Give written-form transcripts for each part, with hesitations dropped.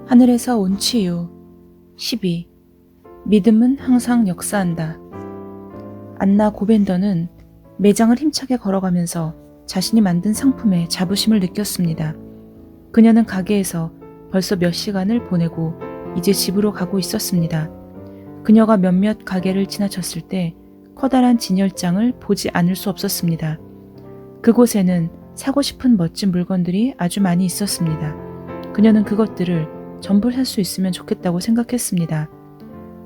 하늘에서 온 치유. 12. 믿음은 항상 역사한다. 안나 고벤더는 매장을 힘차게 걸어가면서 자신이 만든 상품에 자부심을 느꼈습니다. 그녀는 가게에서 벌써 몇 시간을 보내고 이제 집으로 가고 있었습니다. 그녀가 몇몇 가게를 지나쳤을 때 커다란 진열장을 보지 않을 수 없었습니다. 그곳에는 사고 싶은 멋진 물건들이 아주 많이 있었습니다. 그녀는 그것들을 전부 살 수 있으면 좋겠다고 생각했습니다.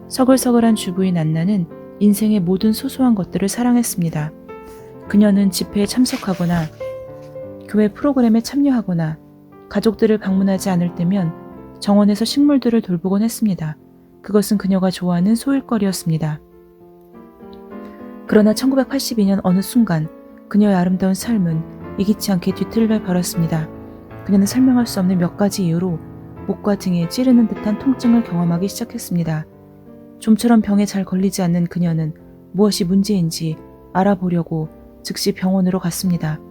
서글서글한 주부인 안나는 인생의 모든 소소한 것들을 사랑했습니다. 그녀는 집회에 참석하거나 교회 프로그램에 참여하거나 가족들을 방문하지 않을 때면 정원에서 식물들을 돌보곤 했습니다. 그것은 그녀가 좋아하는 소일거리였습니다. 그러나 1982년 어느 순간 그녀의 아름다운 삶은 이기치 않게 뒤틀려 버렸습니다. 그녀는 설명할 수 없는 몇 가지 이유로 목과 등에 찌르는 듯한 통증을 경험하기 시작했습니다. 좀처럼 병에 잘 걸리지 않는 그녀는 무엇이 문제인지 알아보려고 즉시 병원으로 갔습니다.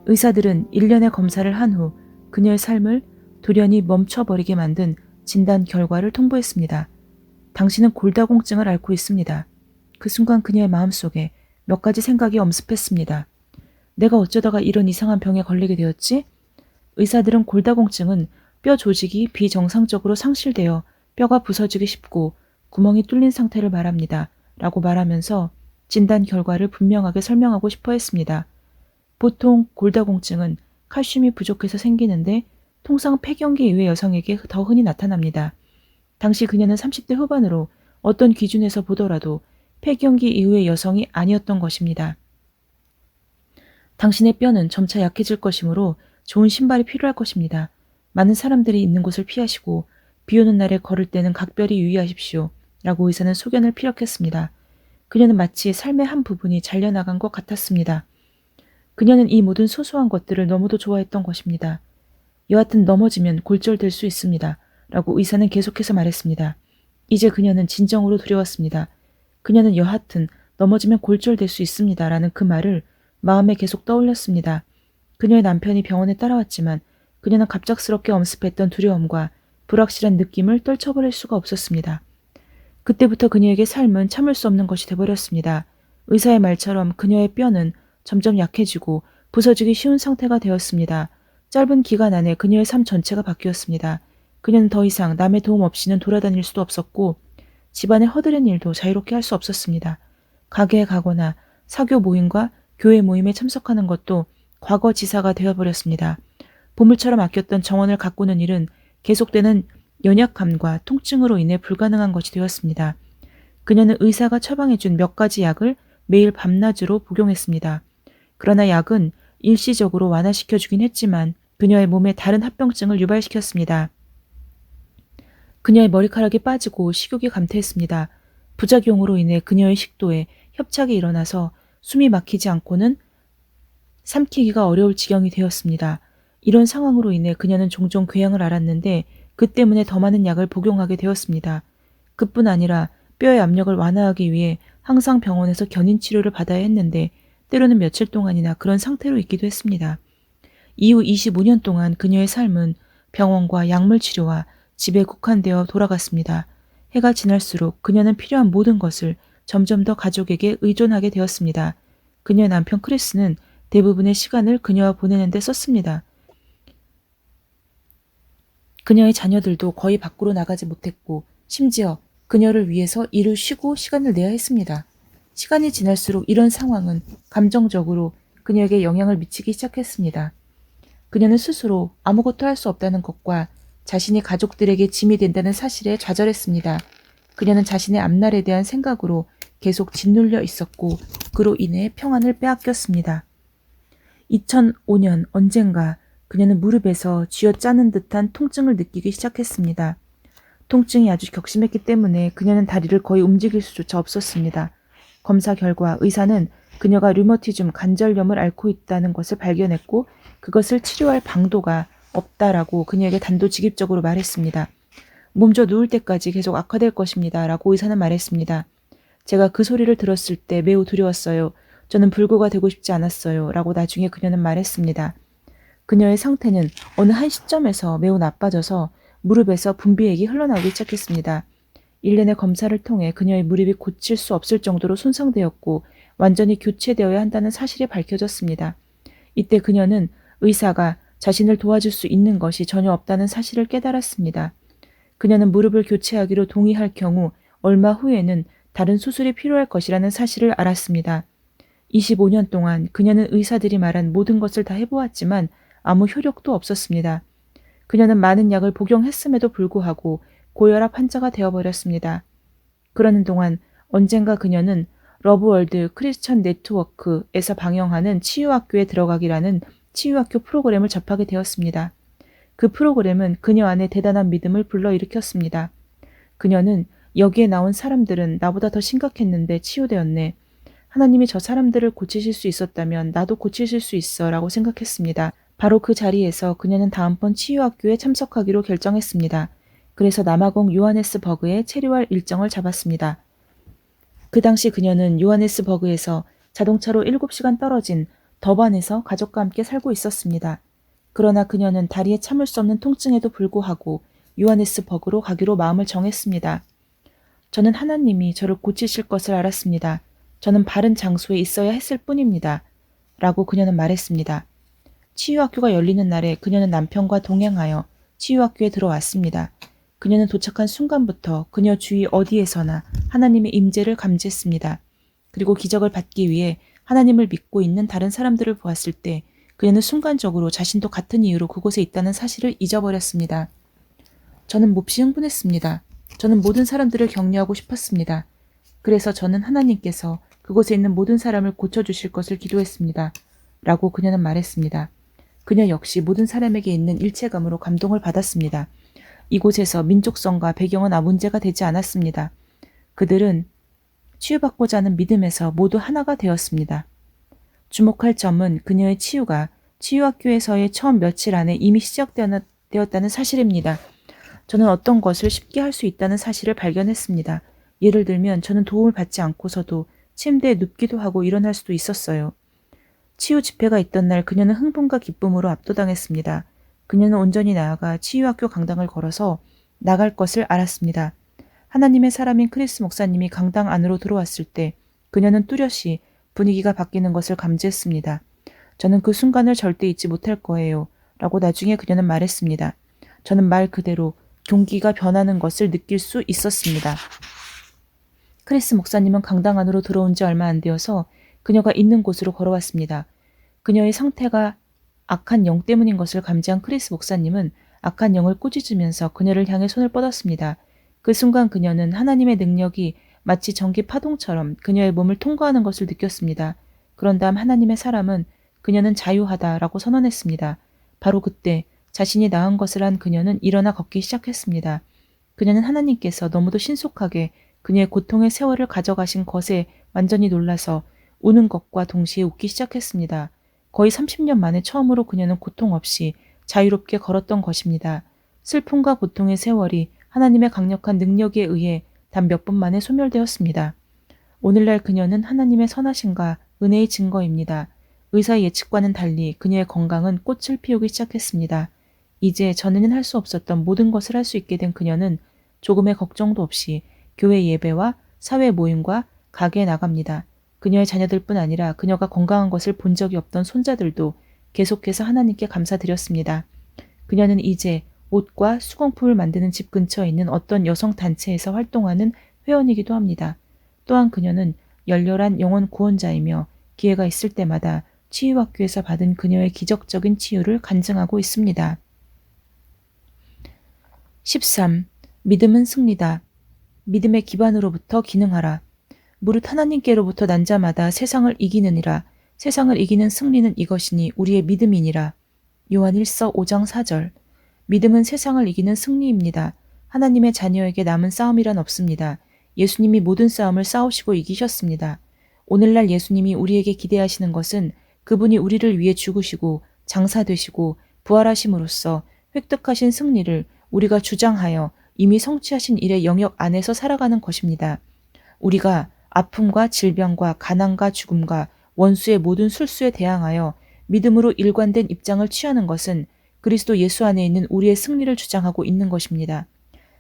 의사들은 일련의 검사를 한 후 그녀의 삶을 돌연히 멈춰버리게 만든 진단 결과를 통보했습니다. 당신은 골다공증을 앓고 있습니다. 그 순간 그녀의 마음속에 몇 가지 생각이 엄습했습니다. 내가 어쩌다가 이런 이상한 병에 걸리게 되었지? 의사들은 골다공증은 뼈 조직이 비정상적으로 상실되어 뼈가 부서지기 쉽고 구멍이 뚫린 상태를 말합니다. 라고 말하면서 진단 결과를 분명하게 설명하고 싶어 했습니다. 보통 골다공증은 칼슘이 부족해서 생기는데 통상 폐경기 이후의 여성에게 더 흔히 나타납니다. 당시 그녀는 30대 후반으로 어떤 기준에서 보더라도 폐경기 이후의 여성이 아니었던 것입니다. 당신의 뼈는 점차 약해질 것이므로 좋은 신발이 필요할 것입니다. 많은 사람들이 있는 곳을 피하시고 비 오는 날에 걸을 때는 각별히 유의하십시오. 라고 의사는 소견을 피력했습니다. 그녀는 마치 삶의 한 부분이 잘려나간 것 같았습니다. 그녀는 이 모든 소소한 것들을 너무도 좋아했던 것입니다. 여하튼 넘어지면 골절될 수 있습니다. 라고 의사는 계속해서 말했습니다. 이제 그녀는 진정으로 두려웠습니다. 그녀는 여하튼 넘어지면 골절될 수 있습니다. 라는 그 말을 마음에 계속 떠올렸습니다. 그녀의 남편이 병원에 따라왔지만 그녀는 갑작스럽게 엄습했던 두려움과 불확실한 느낌을 떨쳐버릴 수가 없었습니다. 그때부터 그녀에게 삶은 참을 수 없는 것이 돼버렸습니다. 의사의 말처럼 그녀의 뼈는 점점 약해지고 부서지기 쉬운 상태가 되었습니다. 짧은 기간 안에 그녀의 삶 전체가 바뀌었습니다. 그녀는 더 이상 남의 도움 없이는 돌아다닐 수도 없었고 집안의 허드렛 일도 자유롭게 할 수 없었습니다. 가게에 가거나 사교 모임과 교회 모임에 참석하는 것도 과거지사가 되어버렸습니다. 보물처럼 아꼈던 정원을 가꾸는 일은 계속되는 연약함과 통증으로 인해 불가능한 것이 되었습니다. 그녀는 의사가 처방해준 몇 가지 약을 매일 밤낮으로 복용했습니다. 그러나 약은 일시적으로 완화시켜주긴 했지만 그녀의 몸에 다른 합병증을 유발시켰습니다. 그녀의 머리카락이 빠지고 식욕이 감퇴했습니다. 부작용으로 인해 그녀의 식도에 협착이 일어나서 숨이 막히지 않고는 삼키기가 어려울 지경이 되었습니다. 이런 상황으로 인해 그녀는 종종 궤양을 앓았는데 그 때문에 더 많은 약을 복용하게 되었습니다. 그뿐 아니라 뼈의 압력을 완화하기 위해 항상 병원에서 견인 치료를 받아야 했는데 때로는 며칠 동안이나 그런 상태로 있기도 했습니다. 이후 25년 동안 그녀의 삶은 병원과 약물 치료와 집에 국한되어 돌아갔습니다. 해가 지날수록 그녀는 필요한 모든 것을 점점 더 가족에게 의존하게 되었습니다. 그녀의 남편 크리스는 대부분의 시간을 그녀와 보내는 데 썼습니다. 그녀의 자녀들도 거의 밖으로 나가지 못했고 심지어 그녀를 위해서 일을 쉬고 시간을 내야 했습니다. 시간이 지날수록 이런 상황은 감정적으로 그녀에게 영향을 미치기 시작했습니다. 그녀는 스스로 아무것도 할 수 없다는 것과 자신이 가족들에게 짐이 된다는 사실에 좌절했습니다. 그녀는 자신의 앞날에 대한 생각으로 계속 짓눌려 있었고 그로 인해 평안을 빼앗겼습니다. 2005년 언젠가 그녀는 무릎에서 쥐어짜는 듯한 통증을 느끼기 시작했습니다. 통증이 아주 격심했기 때문에 그녀는 다리를 거의 움직일 수조차 없었습니다. 검사 결과 의사는 그녀가 류머티즘 관절염을 앓고 있다는 것을 발견했고 그것을 치료할 방도가 없다라고 그녀에게 단도직입적으로 말했습니다. 몸져 누울 때까지 계속 악화될 것입니다. 라고 의사는 말했습니다. 제가 그 소리를 들었을 때 매우 두려웠어요. 저는 불구가 되고 싶지 않았어요. 라고 나중에 그녀는 말했습니다. 그녀의 상태는 어느 한 시점에서 매우 나빠져서 무릎에서 분비액이 흘러나오기 시작했습니다. 일련의 검사를 통해 그녀의 무릎이 고칠 수 없을 정도로 손상되었고 완전히 교체되어야 한다는 사실이 밝혀졌습니다. 이때 그녀는 의사가 자신을 도와줄 수 있는 것이 전혀 없다는 사실을 깨달았습니다. 그녀는 무릎을 교체하기로 동의할 경우 얼마 후에는 다른 수술이 필요할 것이라는 사실을 알았습니다. 25년 동안 그녀는 의사들이 말한 모든 것을 다 해보았지만 아무 효력도 없었습니다. 그녀는 많은 약을 복용했음에도 불구하고 고혈압 환자가 되어버렸습니다. 그러는 동안 언젠가 그녀는 러브월드 크리스천 네트워크에서 방영하는 치유학교에 들어가기라는 치유학교 프로그램을 접하게 되었습니다. 그 프로그램은 그녀 안에 대단한 믿음을 불러일으켰습니다. 그녀는 여기에 나온 사람들은 나보다 더 심각했는데 치유되었네. 하나님이 저 사람들을 고치실 수 있었다면 나도 고치실 수 있어 라고 생각했습니다. 바로 그 자리에서 그녀는 다음번 치유학교에 참석하기로 결정했습니다. 그래서 남아공 요하네스버그에 체류할 일정을 잡았습니다. 그 당시 그녀는 요하네스버그에서 자동차로 7시간 떨어진 더반에서 가족과 함께 살고 있었습니다. 그러나 그녀는 다리에 참을 수 없는 통증에도 불구하고 요하네스버그로 가기로 마음을 정했습니다. 저는 하나님이 저를 고치실 것을 알았습니다. 저는 바른 장소에 있어야 했을 뿐입니다. 라고 그녀는 말했습니다. 치유학교가 열리는 날에 그녀는 남편과 동행하여 치유학교에 들어왔습니다. 그녀는 도착한 순간부터 그녀 주위 어디에서나 하나님의 임재를 감지했습니다. 그리고 기적을 받기 위해 하나님을 믿고 있는 다른 사람들을 보았을 때 그녀는 순간적으로 자신도 같은 이유로 그곳에 있다는 사실을 잊어버렸습니다. 저는 몹시 흥분했습니다. 저는 모든 사람들을 격려하고 싶었습니다. 그래서 저는 하나님께서 그곳에 있는 모든 사람을 고쳐주실 것을 기도했습니다. 라고 그녀는 말했습니다. 그녀 역시 모든 사람에게 있는 일체감으로 감동을 받았습니다. 이곳에서 민족성과 배경은 문제가 되지 않았습니다. 그들은 치유받고자 하는 믿음에서 모두 하나가 되었습니다. 주목할 점은 그녀의 치유가 치유학교에서의 처음 며칠 안에 이미 시작되었다는 사실입니다. 저는 어떤 것을 쉽게 할 수 있다는 사실을 발견했습니다. 예를 들면 저는 도움을 받지 않고서도 침대에 눕기도 하고 일어날 수도 있었어요. 치유 집회가 있던 날 그녀는 흥분과 기쁨으로 압도당했습니다. 그녀는 온전히 나아가 치유학교 강당을 걸어서 나갈 것을 알았습니다. 하나님의 사람인 크리스 목사님이 강당 안으로 들어왔을 때 그녀는 뚜렷이 분위기가 바뀌는 것을 감지했습니다. 저는 그 순간을 절대 잊지 못할 거예요. 라고 나중에 그녀는 말했습니다. 저는 말 그대로 경기가 변하는 것을 느낄 수 있었습니다. 크리스 목사님은 강당 안으로 들어온 지 얼마 안 되어서 그녀가 있는 곳으로 걸어왔습니다. 그녀의 상태가 악한 영 때문인 것을 감지한 크리스 목사님은 악한 영을 꾸짖으면서 그녀를 향해 손을 뻗었습니다. 그 순간 그녀는 하나님의 능력이 마치 전기 파동처럼 그녀의 몸을 통과하는 것을 느꼈습니다. 그런 다음 하나님의 사람은 그녀는 자유하다라고 선언했습니다. 바로 그때 자신이 나은 것을 한 그녀는 일어나 걷기 시작했습니다. 그녀는 하나님께서 너무도 신속하게 그녀의 고통의 세월을 가져가신 것에 완전히 놀라서 우는 것과 동시에 웃기 시작했습니다. 거의 30년 만에 처음으로 그녀는 고통 없이 자유롭게 걸었던 것입니다. 슬픔과 고통의 세월이 하나님의 강력한 능력에 의해 단 몇 분 만에 소멸되었습니다. 오늘날 그녀는 하나님의 선하심과 은혜의 증거입니다. 의사의 예측과는 달리 그녀의 건강은 꽃을 피우기 시작했습니다. 이제 전에는 할 수 없었던 모든 것을 할 수 있게 된 그녀는 조금의 걱정도 없이 교회 예배와 사회 모임과 가게에 나갑니다. 그녀의 자녀들뿐 아니라 그녀가 건강한 것을 본 적이 없던 손자들도 계속해서 하나님께 감사드렸습니다. 그녀는 이제 옷과 수공품을 만드는 집 근처에 있는 어떤 여성 단체에서 활동하는 회원이기도 합니다. 또한 그녀는 열렬한 영혼 구원자이며 기회가 있을 때마다 치유학교에서 받은 그녀의 기적적인 치유를 간증하고 있습니다. 13. 믿음은 승리다. 믿음의 기반으로부터 기능하라. 무릇 하나님께로부터 난 자마다 세상을 이기느니라. 세상을 이기는 승리는 이것이니 우리의 믿음이니라. 요한 1서 5장 4절. 믿음은 세상을 이기는 승리입니다. 하나님의 자녀에게 남은 싸움이란 없습니다. 예수님이 모든 싸움을 싸우시고 이기셨습니다. 오늘날 예수님이 우리에게 기대하시는 것은 그분이 우리를 위해 죽으시고 장사되시고 부활하심으로써 획득하신 승리를 우리가 주장하여 이미 성취하신 일의 영역 안에서 살아가는 것입니다. 우리가 아픔과 질병과 가난과 죽음과 원수의 모든 술수에 대항하여 믿음으로 일관된 입장을 취하는 것은 그리스도 예수 안에 있는 우리의 승리를 주장하고 있는 것입니다.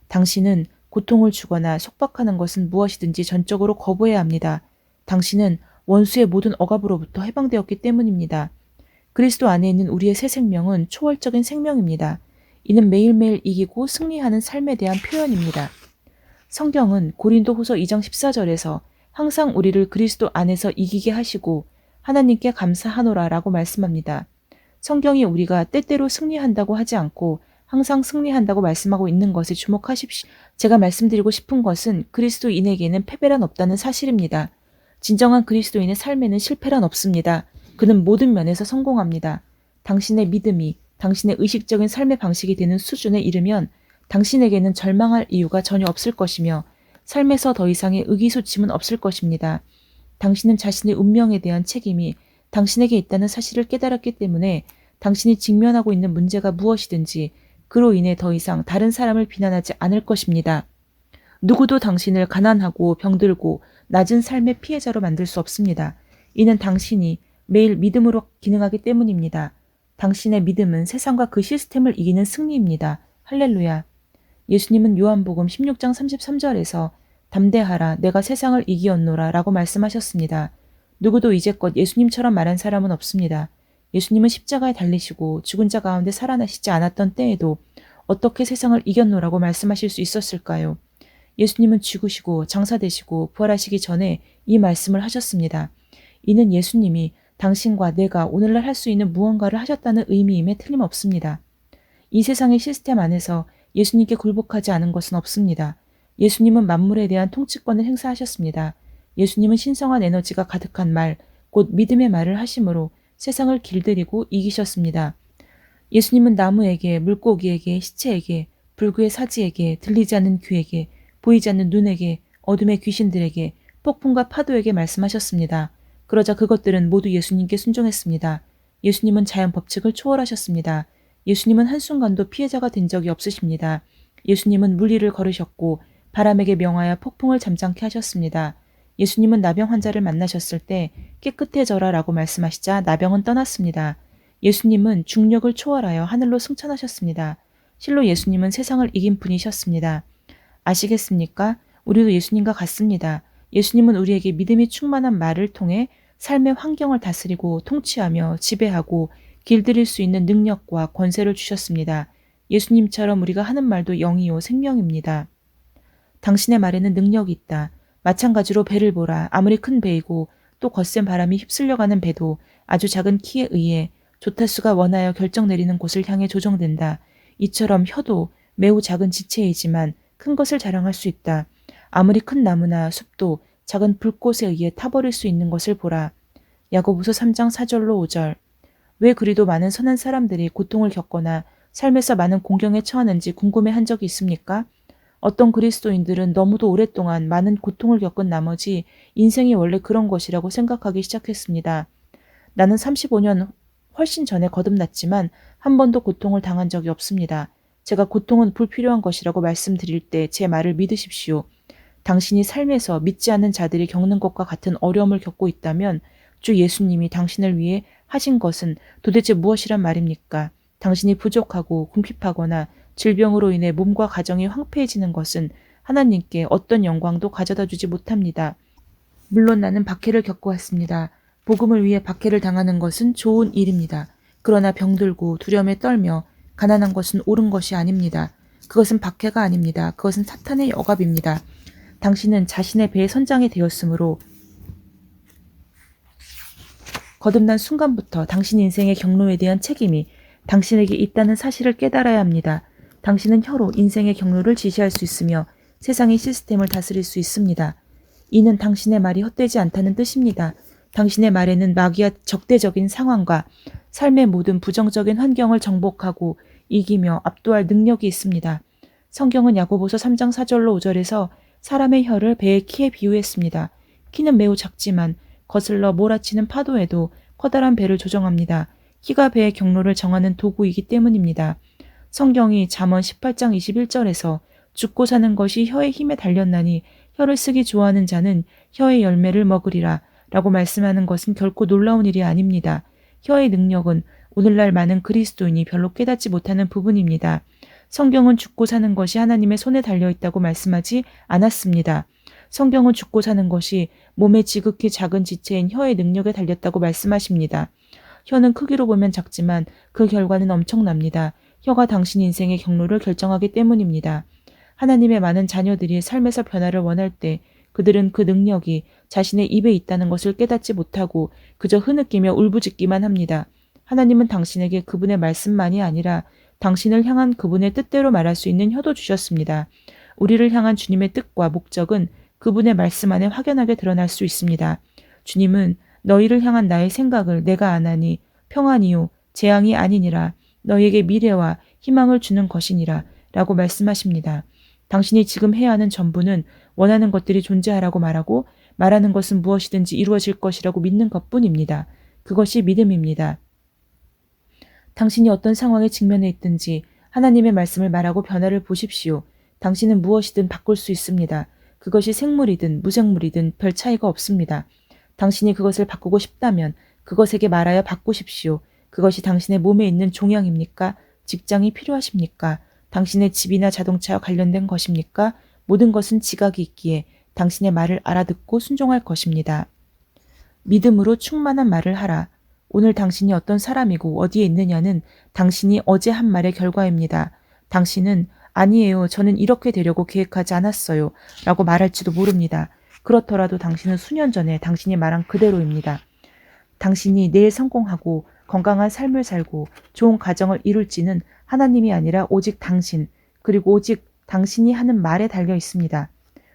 당신은 고통을 주거나 속박하는 것은 무엇이든지 전적으로 거부해야 합니다. 당신은 원수의 모든 억압으로부터 해방되었기 때문입니다. 그리스도 안에 있는 우리의 새 생명은 초월적인 생명입니다. 이는 매일매일 이기고 승리하는 삶에 대한 표현입니다. 성경은 고린도후서 2장 14절에서 항상 우리를 그리스도 안에서 이기게 하시고 하나님께 감사하노라라고 말씀합니다. 성경이 우리가 때때로 승리한다고 하지 않고 항상 승리한다고 말씀하고 있는 것에 주목하십시오. 제가 말씀드리고 싶은 것은 그리스도인에게는 패배란 없다는 사실입니다. 진정한 그리스도인의 삶에는 실패란 없습니다. 그는 모든 면에서 성공합니다. 당신의 믿음이 당신의 의식적인 삶의 방식이 되는 수준에 이르면 당신에게는 절망할 이유가 전혀 없을 것이며 삶에서 더 이상의 의기소침은 없을 것입니다. 당신은 자신의 운명에 대한 책임이 당신에게 있다는 사실을 깨달았기 때문에 당신이 직면하고 있는 문제가 무엇이든지 그로 인해 더 이상 다른 사람을 비난하지 않을 것입니다. 누구도 당신을 가난하고 병들고 낮은 삶의 피해자로 만들 수 없습니다. 이는 당신이 매일 믿음으로 기능하기 때문입니다. 당신의 믿음은 세상과 그 시스템을 이기는 승리입니다. 할렐루야. 예수님은 요한복음 16장 33절에서 담대하라 내가 세상을 이기었노라 라고 말씀하셨습니다. 누구도 이제껏 예수님처럼 말한 사람은 없습니다. 예수님은 십자가에 달리시고 죽은 자 가운데 살아나시지 않았던 때에도 어떻게 세상을 이겼노라고 말씀하실 수 있었을까요? 예수님은 죽으시고 장사되시고 부활하시기 전에 이 말씀을 하셨습니다. 이는 예수님이 당신과 내가 오늘날 할 수 있는 무언가를 하셨다는 의미임에 틀림없습니다. 이 세상의 시스템 안에서 예수님께 굴복하지 않은 것은 없습니다. 예수님은 만물에 대한 통치권을 행사하셨습니다. 예수님은 신성한 에너지가 가득한 말, 곧 믿음의 말을 하심으로 세상을 길들이고 이기셨습니다. 예수님은 나무에게, 물고기에게, 시체에게, 불구의 사지에게, 들리지 않는 귀에게, 보이지 않는 눈에게, 어둠의 귀신들에게, 폭풍과 파도에게 말씀하셨습니다. 그러자 그것들은 모두 예수님께 순종했습니다. 예수님은 자연 법칙을 초월하셨습니다. 예수님은 한순간도 피해자가 된 적이 없으십니다. 예수님은 물리를 걸으셨고 바람에게 명하여 폭풍을 잠잠케 하셨습니다. 예수님은 나병 환자를 만나셨을 때 깨끗해져라 라고 말씀하시자 나병은 떠났습니다. 예수님은 중력을 초월하여 하늘로 승천하셨습니다. 실로 예수님은 세상을 이긴 분이셨습니다. 아시겠습니까? 우리도 예수님과 같습니다. 예수님은 우리에게 믿음이 충만한 말을 통해 삶의 환경을 다스리고 통치하며 지배하고 길들일 수 있는 능력과 권세를 주셨습니다. 예수님처럼 우리가 하는 말도 영이요 생명입니다. 당신의 말에는 능력이 있다. 마찬가지로 배를 보라. 아무리 큰 배이고 또 거센 바람이 휩쓸려가는 배도 아주 작은 키에 의해 조타수가 원하여 결정 내리는 곳을 향해 조정된다. 이처럼 혀도 매우 작은 지체이지만 큰 것을 자랑할 수 있다. 아무리 큰 나무나 숲도 작은 불꽃에 의해 타버릴 수 있는 것을 보라. 야고보서 3장 4절로 5절. 왜 그리도 많은 선한 사람들이 고통을 겪거나 삶에서 많은 공경에 처하는지 궁금해한 적이 있습니까? 어떤 그리스도인들은 너무도 오랫동안 많은 고통을 겪은 나머지 인생이 원래 그런 것이라고 생각하기 시작했습니다. 나는 35년 훨씬 전에 거듭났지만 한 번도 고통을 당한 적이 없습니다. 제가 고통은 불필요한 것이라고 말씀드릴 때 제 말을 믿으십시오. 당신이 삶에서 믿지 않는 자들이 겪는 것과 같은 어려움을 겪고 있다면 주 예수님이 당신을 위해 하신 것은 도대체 무엇이란 말입니까? 당신이 부족하고 궁핍하거나 질병으로 인해 몸과 가정이 황폐해지는 것은 하나님께 어떤 영광도 가져다 주지 못합니다. 물론 나는 박해를 겪어왔습니다. 복음을 위해 박해를 당하는 것은 좋은 일입니다. 그러나 병들고 두려움에 떨며 가난한 것은 옳은 것이 아닙니다. 그것은 박해가 아닙니다. 그것은 사탄의 억압입니다. 당신은 자신의 배의 선장이 되었으므로 거듭난 순간부터 당신 인생의 경로에 대한 책임이 당신에게 있다는 사실을 깨달아야 합니다. 당신은 혀로 인생의 경로를 지시할 수 있으며 세상의 시스템을 다스릴 수 있습니다. 이는 당신의 말이 헛되지 않다는 뜻입니다. 당신의 말에는 마귀와 적대적인 상황과 삶의 모든 부정적인 환경을 정복하고 이기며 압도할 능력이 있습니다. 성경은 야고보서 3장 4절로 5절에서 사람의 혀를 배의 키에 비유했습니다. 키는 매우 작지만 거슬러 몰아치는 파도에도 커다란 배를 조정합니다. 키가 배의 경로를 정하는 도구이기 때문입니다. 성경이 잠언 18장 21절에서 죽고 사는 것이 혀의 힘에 달렸나니 혀를 쓰기 좋아하는 자는 혀의 열매를 먹으리라 라고 말씀하는 것은 결코 놀라운 일이 아닙니다. 혀의 능력은 오늘날 많은 그리스도인이 별로 깨닫지 못하는 부분입니다. 성경은 죽고 사는 것이 하나님의 손에 달려있다고 말씀하지 않았습니다. 성경은 죽고 사는 것이 몸의 지극히 작은 지체인 혀의 능력에 달렸다고 말씀하십니다. 혀는 크기로 보면 작지만 그 결과는 엄청납니다. 혀가 당신 인생의 경로를 결정하기 때문입니다. 하나님의 많은 자녀들이 삶에서 변화를 원할 때 그들은 그 능력이 자신의 입에 있다는 것을 깨닫지 못하고 그저 흐느끼며 울부짖기만 합니다. 하나님은 당신에게 그분의 말씀만이 아니라 당신을 향한 그분의 뜻대로 말할 수 있는 혀도 주셨습니다. 우리를 향한 주님의 뜻과 목적은 그분의 말씀 안에 확연하게 드러날 수 있습니다. 주님은 너희를 향한 나의 생각을 내가 아나니 평안이요 재앙이 아니니라 너희에게 미래와 희망을 주는 것이니라 라고 말씀하십니다. 당신이 지금 해야 하는 전부는 원하는 것들이 존재하라고 말하고 말하는 것은 무엇이든지 이루어질 것이라고 믿는 것뿐입니다. 그것이 믿음입니다. 당신이 어떤 상황에 직면해 있든지 하나님의 말씀을 말하고 변화를 보십시오. 당신은 무엇이든 바꿀 수 있습니다. 그것이 생물이든 무생물이든 별 차이가 없습니다. 당신이 그것을 바꾸고 싶다면 그것에게 말하여 바꾸십시오. 그것이 당신의 몸에 있는 종양입니까? 직장이 필요하십니까? 당신의 집이나 자동차와 관련된 것입니까? 모든 것은 지각이 있기에 당신의 말을 알아듣고 순종할 것입니다. 믿음으로 충만한 말을 하라. 오늘 당신이 어떤 사람이고 어디에 있느냐는 당신이 어제 한 말의 결과입니다. 당신은 아니에요. 저는 이렇게 되려고 계획하지 않았어요. 라고 말할지도 모릅니다. 그렇더라도 당신은 수년 전에 당신이 말한 그대로입니다. 당신이 내일 성공하고 건강한 삶을 살고 좋은 가정을 이룰지는 하나님이 아니라 오직 당신, 그리고 오직 당신이 하는 말에 달려 있습니다.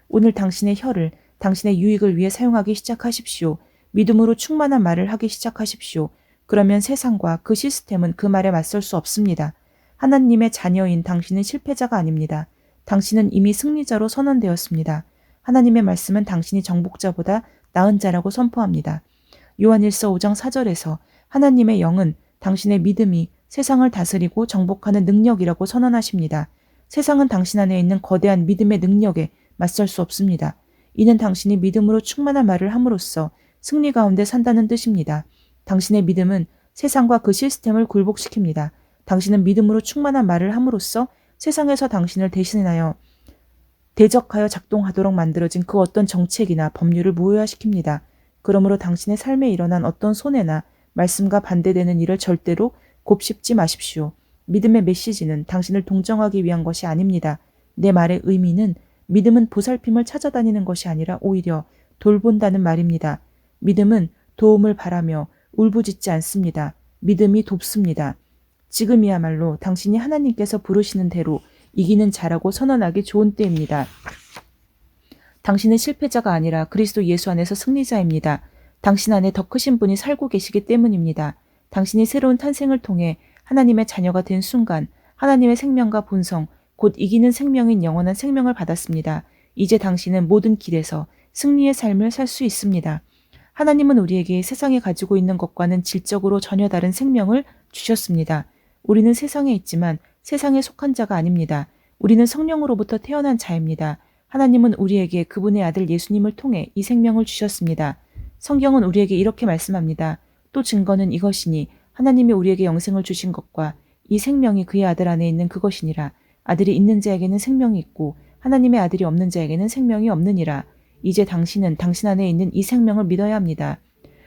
오늘 당신의 혀를 당신의 유익을 위해 사용하기 시작하십시오. 믿음으로 충만한 말을 하기 시작하십시오. 그러면 세상과 그 시스템은 그 말에 맞설 수 없습니다. 하나님의 자녀인 당신은 실패자가 아닙니다. 당신은 이미 승리자로 선언되었습니다. 하나님의 말씀은 당신이 정복자보다 나은 자라고 선포합니다. 요한일서 5장 4절에서 하나님의 영은 당신의 믿음이 세상을 다스리고 정복하는 능력이라고 선언하십니다. 세상은 당신 안에 있는 거대한 믿음의 능력에 맞설 수 없습니다. 이는 당신이 믿음으로 충만한 말을 함으로써 승리 가운데 산다는 뜻입니다. 당신의 믿음은 세상과 그 시스템을 굴복시킵니다. 당신은 믿음으로 충만한 말을 함으로써 세상에서 당신을 대신하여 대적하여 작동하도록 만들어진 그 어떤 정책이나 법률을 무효화시킵니다. 그러므로 당신의 삶에 일어난 어떤 손해나 말씀과 반대되는 일을 절대로 곱씹지 마십시오. 믿음의 메시지는 당신을 동정하기 위한 것이 아닙니다. 내 말의 의미는 믿음은 보살핌을 찾아다니는 것이 아니라 오히려 돌본다는 말입니다. 믿음은 도움을 바라며 울부짖지 않습니다. 믿음이 돕습니다. 지금이야말로 당신이 하나님께서 부르시는 대로 이기는 자라고 선언하기 좋은 때입니다. 당신은 실패자가 아니라 그리스도 예수 안에서 승리자입니다. 당신 안에 더 크신 분이 살고 계시기 때문입니다. 당신이 새로운 탄생을 통해 하나님의 자녀가 된 순간 하나님의 생명과 본성, 곧 이기는 생명인 영원한 생명을 받았습니다. 이제 당신은 모든 길에서 승리의 삶을 살 수 있습니다. 하나님은 우리에게 세상에 가지고 있는 것과는 질적으로 전혀 다른 생명을 주셨습니다. 우리는 세상에 있지만 세상에 속한 자가 아닙니다. 우리는 성령으로부터 태어난 자입니다. 하나님은 우리에게 그분의 아들 예수님을 통해 이 생명을 주셨습니다. 성경은 우리에게 이렇게 말씀합니다. 또 증거는 이것이니 하나님이 우리에게 영생을 주신 것과 이 생명이 그의 아들 안에 있는 그것이니라. 아들이 있는 자에게는 생명이 있고 하나님의 아들이 없는 자에게는 생명이 없느니라. 이제 당신은 당신 안에 있는 이 생명을 믿어야 합니다.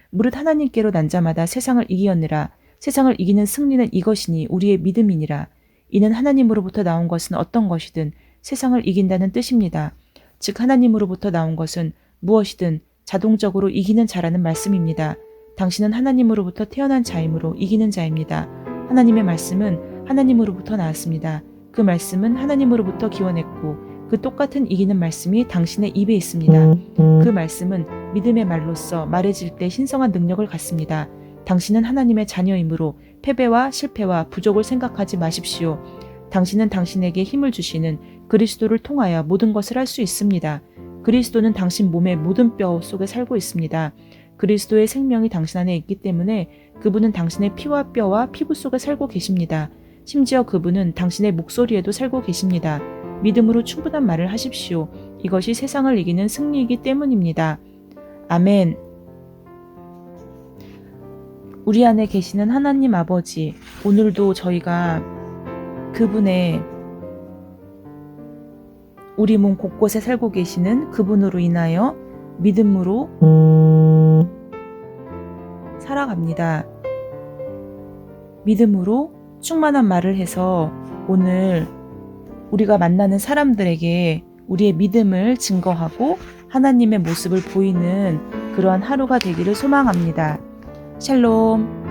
무릇 하나님께로 난 자마다 세상을 이기었느라. 세상을 이기는 승리는 이것이니 우리의 믿음이니라. 이는 하나님으로부터 나온 것은 어떤 것이든 세상을 이긴다는 뜻입니다. 즉 하나님으로부터 나온 것은 무엇이든 자동적으로 이기는 자라는 말씀입니다. 당신은 하나님으로부터 태어난 자이므로 이기는 자입니다. 하나님의 말씀은 하나님으로부터 나왔습니다. 그 말씀은 하나님으로부터 기원했고 그 똑같은 이기는 말씀이 당신의 입에 있습니다. 그 말씀은 믿음의 말로써 말해질 때 신성한 능력을 갖습니다. 당신은 하나님의 자녀이므로 패배와 실패와 부족을 생각하지 마십시오. 당신은 당신에게 힘을 주시는 그리스도를 통하여 모든 것을 할 수 있습니다. 그리스도는 당신 몸의 모든 뼈 속에 살고 있습니다. 그리스도의 생명이 당신 안에 있기 때문에 그분은 당신의 피와 뼈와 피부 속에 살고 계십니다. 심지어 그분은 당신의 목소리에도 살고 계십니다. 믿음으로 충분한 말을 하십시오. 이것이 세상을 이기는 승리이기 때문입니다. 아멘. 우리 안에 계시는 하나님 아버지, 오늘도 저희가 그분의 우리 몸 곳곳에 살고 계시는 그분으로 인하여 믿음으로 살아갑니다. 믿음으로 충만한 말을 해서 오늘 우리가 만나는 사람들에게 우리의 믿음을 증거하고 하나님의 모습을 보이는 그러한 하루가 되기를 소망합니다. 샬롬.